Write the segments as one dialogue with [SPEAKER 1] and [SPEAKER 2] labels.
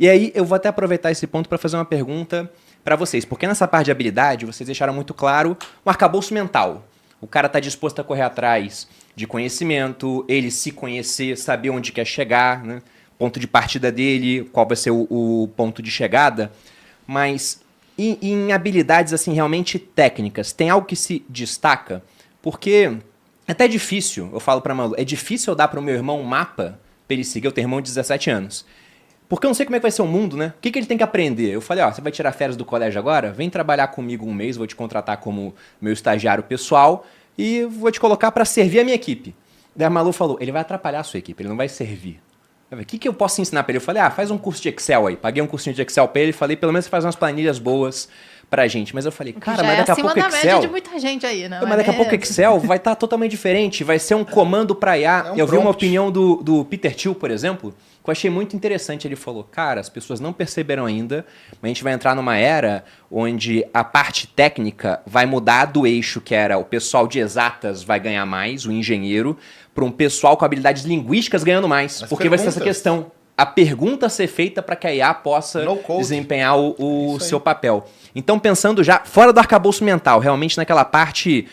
[SPEAKER 1] E aí eu vou até aproveitar esse ponto para fazer uma pergunta para vocês, porque nessa parte de habilidade vocês deixaram muito claro um arcabouço mental. O cara está disposto a correr atrás de conhecimento, ele se conhecer, saber onde quer chegar, né? Ponto de partida dele, qual vai ser o ponto de chegada. Mas em habilidades assim realmente técnicas, tem algo que se destaca? Porque é até difícil, eu falo pra Malu, é difícil eu dar pro meu irmão um mapa pra ele seguir, eu tenho irmão de 17 anos. Porque eu não sei como é que vai ser o mundo, né? O que ele tem que aprender? Eu falei, ó, você vai tirar férias do colégio agora? Vem trabalhar comigo um mês, vou te contratar como meu estagiário pessoal e vou te colocar pra servir a minha equipe. Daí a Malu falou, ele vai atrapalhar a sua equipe, ele não vai servir. Eu falei, o que eu posso ensinar pra ele? Eu falei, faz um curso de Excel aí. Paguei um cursinho de Excel pra ele e falei, pelo menos você faz umas planilhas boas pra gente. Mas eu falei, cara, mas daqui a pouco
[SPEAKER 2] acima da
[SPEAKER 1] Excel...
[SPEAKER 2] média de muita gente aí, né?
[SPEAKER 1] Mas daqui a pouco Excel vai estar totalmente diferente, vai ser um comando para IA. Eu vi uma opinião do Peter Thiel, por exemplo, que eu achei muito interessante. Ele falou, cara, as pessoas não perceberam ainda, mas a gente vai entrar numa era onde a parte técnica vai mudar do eixo que era o pessoal de exatas vai ganhar mais, o engenheiro, para um pessoal com habilidades linguísticas ganhando mais. Porque vai ser essa questão. A pergunta ser feita para que a IA possa desempenhar o seu papel. Então, pensando já fora do arcabouço mental, realmente naquela parte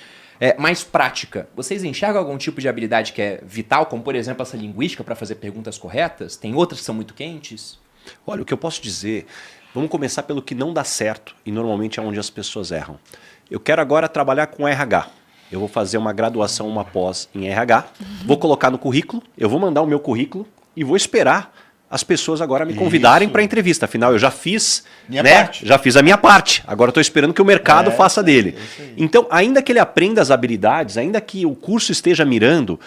[SPEAKER 1] mais prática, vocês enxergam algum tipo de habilidade que é vital, como, por exemplo, essa linguística para fazer perguntas corretas? Tem outras que são muito quentes?
[SPEAKER 3] Olha, o que eu posso dizer, vamos começar pelo que não dá certo e normalmente é onde as pessoas erram. Eu quero agora trabalhar com RH. Eu vou fazer uma graduação, uma pós em RH, vou colocar no currículo, eu vou mandar o meu currículo e vou esperar as pessoas agora me convidarem para a entrevista. Afinal, eu já fiz, já fiz a minha parte. Agora estou esperando que o mercado faça dele. Então, ainda que ele aprenda as habilidades, ainda que o curso esteja mirando,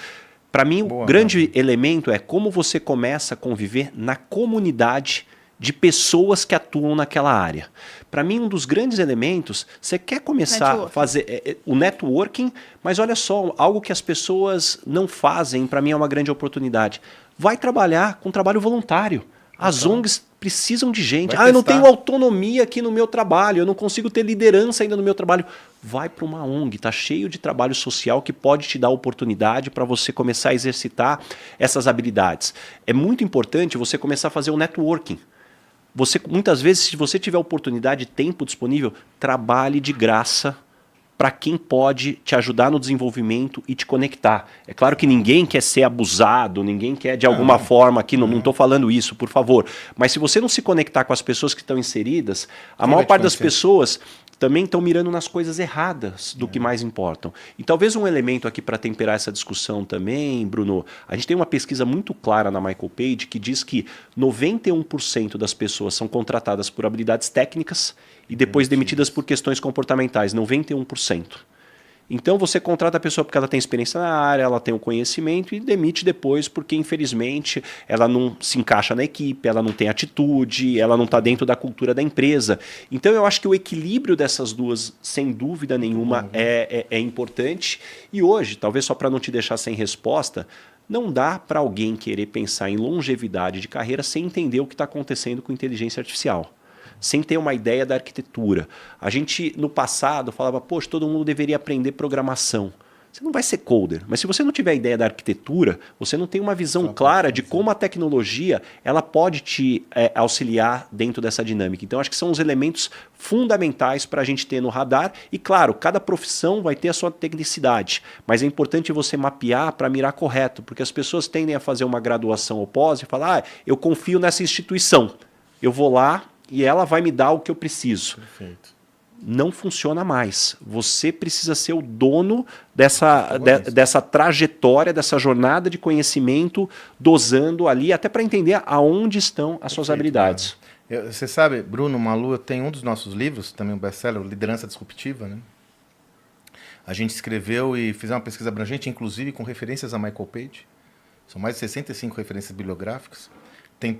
[SPEAKER 3] para mim o grande elemento é como você começa a conviver na comunidade de pessoas que atuam naquela área. Para mim, um dos grandes elementos, você quer começar a fazer o networking, mas olha só, algo que as pessoas não fazem, para mim é uma grande oportunidade. Vai trabalhar com trabalho voluntário. As ONGs precisam de gente. Eu não tenho autonomia aqui no meu trabalho, eu não consigo ter liderança ainda no meu trabalho. Vai para uma ONG, está cheio de trabalho social que pode te dar oportunidade para você começar a exercitar essas habilidades. É muito importante você começar a fazer o networking. Muitas vezes, se você tiver oportunidade e tempo disponível, trabalhe de graça para quem pode te ajudar no desenvolvimento e te conectar. É claro que ninguém quer ser abusado, ninguém quer de alguma forma aqui, não estou falando isso, por favor. Mas se você não se conectar com as pessoas que estão inseridas, a maior parte das pessoas também estão mirando nas coisas erradas do que mais importam. E talvez um elemento aqui para temperar essa discussão também, Bruno, a gente tem uma pesquisa muito clara na Michael Page que diz que 91% das pessoas são contratadas por habilidades técnicas e depois demitidas por questões comportamentais, 91%. Então você contrata a pessoa porque ela tem experiência na área, ela tem o conhecimento e demite depois porque, infelizmente, ela não se encaixa na equipe, ela não tem atitude, ela não está dentro da cultura da empresa. Então eu acho que o equilíbrio dessas duas, sem dúvida nenhuma, é importante. E hoje, talvez só para não te deixar sem resposta, não dá para alguém querer pensar em longevidade de carreira sem entender o que está acontecendo com inteligência artificial. Sem ter uma ideia da arquitetura. A gente, no passado, falava, poxa, todo mundo deveria aprender programação. Você não vai ser coder, mas se você não tiver ideia da arquitetura, você não tem uma visão clara de como a tecnologia ela pode te auxiliar dentro dessa dinâmica. Então, acho que são os elementos fundamentais para a gente ter no radar. E, claro, cada profissão vai ter a sua tecnicidade, mas é importante você mapear para mirar correto, porque as pessoas tendem a fazer uma graduação ou pós e falar, eu confio nessa instituição, eu vou lá, e ela vai me dar o que eu preciso. Perfeito. Não funciona mais. Você precisa ser o dono dessa trajetória, dessa jornada de conhecimento, dosando ali, até para entender aonde estão as suas habilidades.
[SPEAKER 4] Você sabe, Bruno, Malu, tem um dos nossos livros, também um best-seller, Liderança Disruptiva, né? A gente escreveu e fez uma pesquisa abrangente, inclusive com referências a Michael Page. São mais de 65 referências bibliográficas.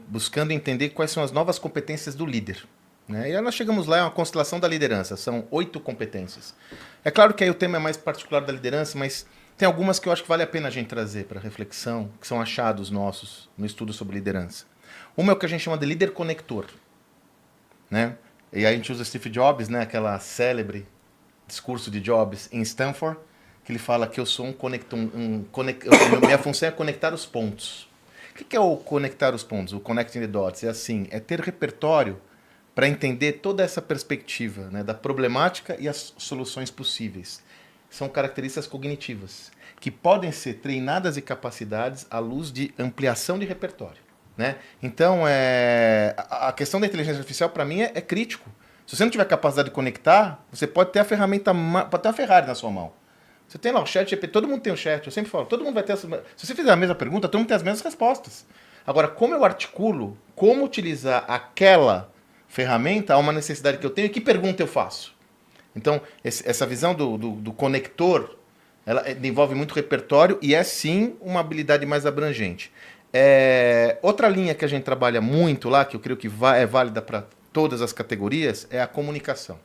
[SPEAKER 4] Buscando entender quais são as novas competências do líder. Né? E aí nós chegamos lá, é uma constelação da liderança, são 8 competências. É claro que aí o tema é mais particular da liderança, mas tem algumas que eu acho que vale a pena a gente trazer para reflexão, que são achados nossos no estudo sobre liderança. Uma é o que a gente chama de líder conector. Né? E aí a gente usa Steve Jobs, né? Aquela célebre discurso de Jobs em Stanford, que ele fala que eu sou minha função é conectar os pontos. O que é o conectar os pontos, o connecting the dots? É assim, é ter repertório para entender toda essa perspectiva, né, da problemática e as soluções possíveis. São características cognitivas, que podem ser treinadas e capacidades à luz de ampliação de repertório. Né? Então, a questão da inteligência artificial, para mim, é crítico. Se você não tiver capacidade de conectar, você pode ter a ferramenta, pode ter uma Ferrari na sua mão. Você tem lá o chat GPT, todo mundo tem o chat, eu sempre falo, todo mundo vai ter... Se você fizer a mesma pergunta, todo mundo tem as mesmas respostas. Agora, como eu articulo, como utilizar aquela ferramenta a uma necessidade que eu tenho e que pergunta eu faço? Então, essa visão do conector, ela envolve muito repertório e é sim uma habilidade mais abrangente. Outra linha que a gente trabalha muito lá, que eu creio que é válida para todas as categorias, é a comunicação.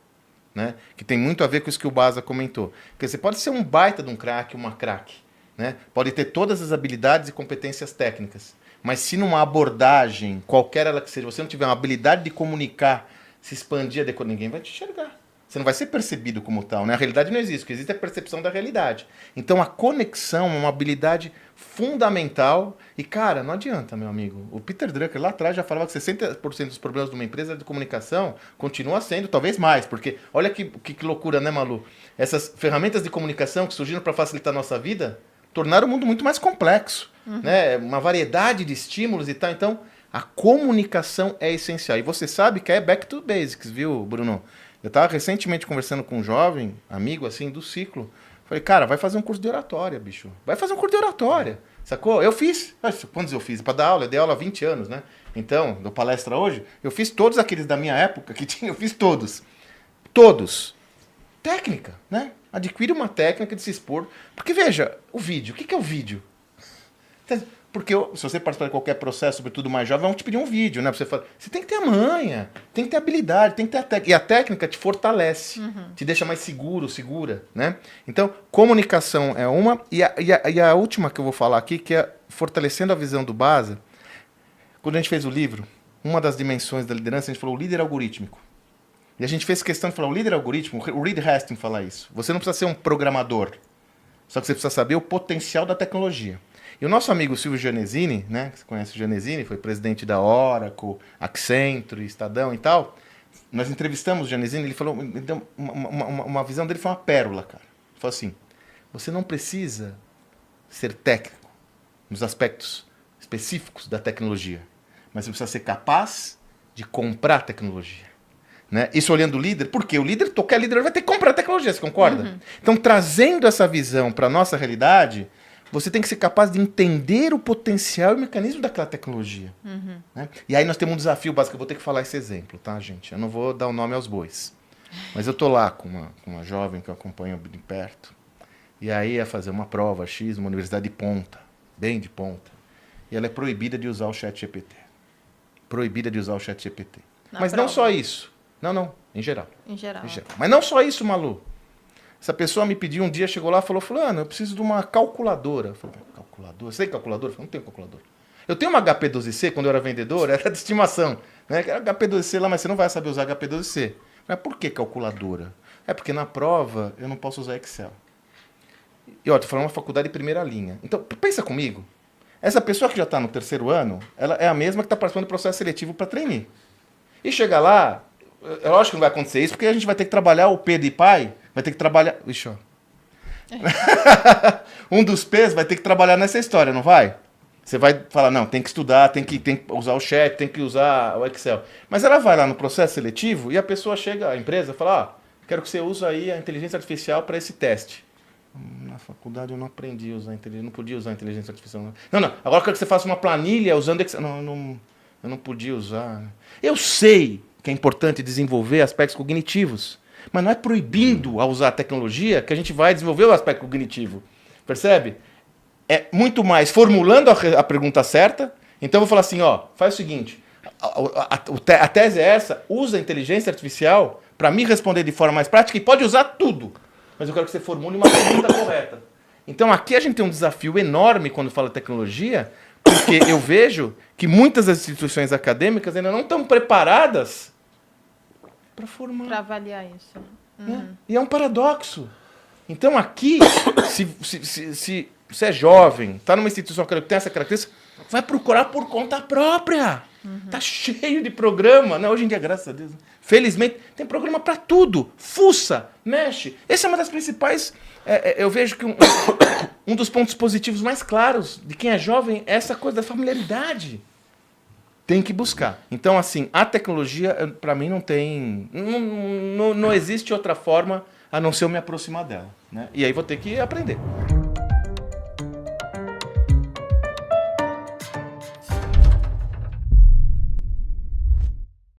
[SPEAKER 4] Né? Que tem muito a ver com isso que o Baza comentou. Porque você pode ser um baita de um craque, uma craque. Né? Pode ter todas as habilidades e competências técnicas. Mas se numa abordagem, qualquer ela que seja, você não tiver uma habilidade de comunicar, se expandir, ninguém vai te enxergar. Você não vai ser percebido como tal, né? A realidade não existe, o que existe é a percepção da realidade. Então a conexão é uma habilidade fundamental e, cara, não adianta, meu amigo. O Peter Drucker lá atrás já falava que 60% dos problemas de uma empresa de comunicação continua sendo, talvez mais, porque olha que loucura, né, Malu? Essas ferramentas de comunicação que surgiram para facilitar a nossa vida tornaram o mundo muito mais complexo, né? Uma variedade de estímulos e tal. Então, a comunicação é essencial. E você sabe que é back to basics, viu, Bruno? Eu estava recentemente conversando com um jovem, amigo, assim, do ciclo. Falei, cara, vai fazer um curso de oratória, bicho. Vai fazer um curso de oratória, sacou? Eu fiz. Quantos eu fiz? Para dar aula, eu dei aula há 20 anos, né? Então, dou palestra hoje, eu fiz todos aqueles da minha época que tinha, eu fiz todos. Todos. Técnica, né? Adquire uma técnica de se expor. Porque, veja, o vídeo. O que é o vídeo? Porque se você participar de qualquer processo, sobretudo mais jovem, vão te pedir um vídeo, né? Você tem que ter a manha, tem que ter habilidade, tem que ter a técnica. E a técnica te fortalece, te deixa mais seguro, segura, né? Então, comunicação é uma. E a última que eu vou falar aqui, que é fortalecendo a visão do Baza. Quando a gente fez o livro, uma das dimensões da liderança, a gente falou o líder algorítmico. E a gente fez questão de falar o líder algorítmico, o Reed Hastings fala isso. Você não precisa ser um programador, só que você precisa saber o potencial da tecnologia. E o nosso amigo Silvio Genesini, né, que você conhece o Genesini, foi presidente da Oracle, Accenture, Estadão e tal. Nós entrevistamos o Genesini, ele falou, então, uma visão dele foi uma pérola, cara. Ele falou assim, você não precisa ser técnico nos aspectos específicos da tecnologia, mas você precisa ser capaz de comprar tecnologia. Né? Isso olhando o líder, porque o líder, qualquer líder vai ter que comprar tecnologia, você concorda? Então, trazendo essa visão para a nossa realidade, você tem que ser capaz de entender o potencial e o mecanismo daquela tecnologia. Né? E aí nós temos um desafio básico, eu vou ter que falar esse exemplo, tá, gente? Eu não vou dar o nome aos bois. Mas eu tô lá com uma jovem que eu acompanho de perto, e aí ia fazer uma prova X, uma universidade de ponta, bem de ponta, e ela é proibida de usar o chat GPT. Proibida de usar o chat GPT. Mas prova. Não só isso. Não, em geral. Em geral. Mas não só isso, Malu. Essa pessoa me pediu um dia, chegou lá e falou, fulano, eu preciso de uma calculadora. Eu falei, calculadora? Você tem calculadora? Eu falei, não tenho calculadora. Eu tenho uma HP12C, quando eu era vendedor, era de estimação. Né? Era HP12C lá, mas você não vai saber usar HP12C. Mas por que calculadora? É porque na prova eu não posso usar Excel. E ó, tô falando uma faculdade de primeira linha. Então, pensa comigo. Essa pessoa que já está no terceiro ano, ela é a mesma que está participando do processo seletivo para trainee. E chega lá, é lógico que não vai acontecer isso, porque a gente vai ter que trabalhar o P de pai, vai ter que trabalhar... Ixi, ó. Um dos P's vai ter que trabalhar nessa história, não vai? Você vai falar, não, tem que estudar, tem que usar o chat, tem que usar o Excel. Mas ela vai lá no processo seletivo e a pessoa chega, a empresa, fala, quero que você use aí a inteligência artificial para esse teste. Na faculdade eu não aprendi a usar inteligência, não podia usar a inteligência artificial. Não, agora eu quero que você faça uma planilha usando Excel. Não, eu não podia usar. Eu sei que é importante desenvolver aspectos cognitivos, mas não é proibindo a usar a tecnologia que a gente vai desenvolver o aspecto cognitivo. Percebe? É muito mais formulando a pergunta certa. Então eu vou falar assim, ó, faz o seguinte, a tese é essa, usa a inteligência artificial para me responder de forma mais prática e pode usar tudo, mas eu quero que você formule uma pergunta correta. Então aqui a gente tem um desafio enorme quando fala tecnologia, porque eu vejo que muitas das instituições acadêmicas ainda não estão preparadas para formar.
[SPEAKER 2] Para avaliar isso.
[SPEAKER 4] Né? E é um paradoxo. Então aqui, se você é jovem, está numa instituição que tem essa característica, Vai procurar por conta própria. Tá cheio de programa, né? Hoje em dia, graças a Deus. Né? Felizmente, tem programa para tudo. Fuça, mexe. Essa é uma das principais... eu vejo que um dos pontos positivos mais claros de quem é jovem é essa coisa da familiaridade. Tem que buscar. Então, assim, a tecnologia, para mim, não tem... Não existe outra forma a não ser eu me aproximar dela. Né? E aí vou ter que aprender.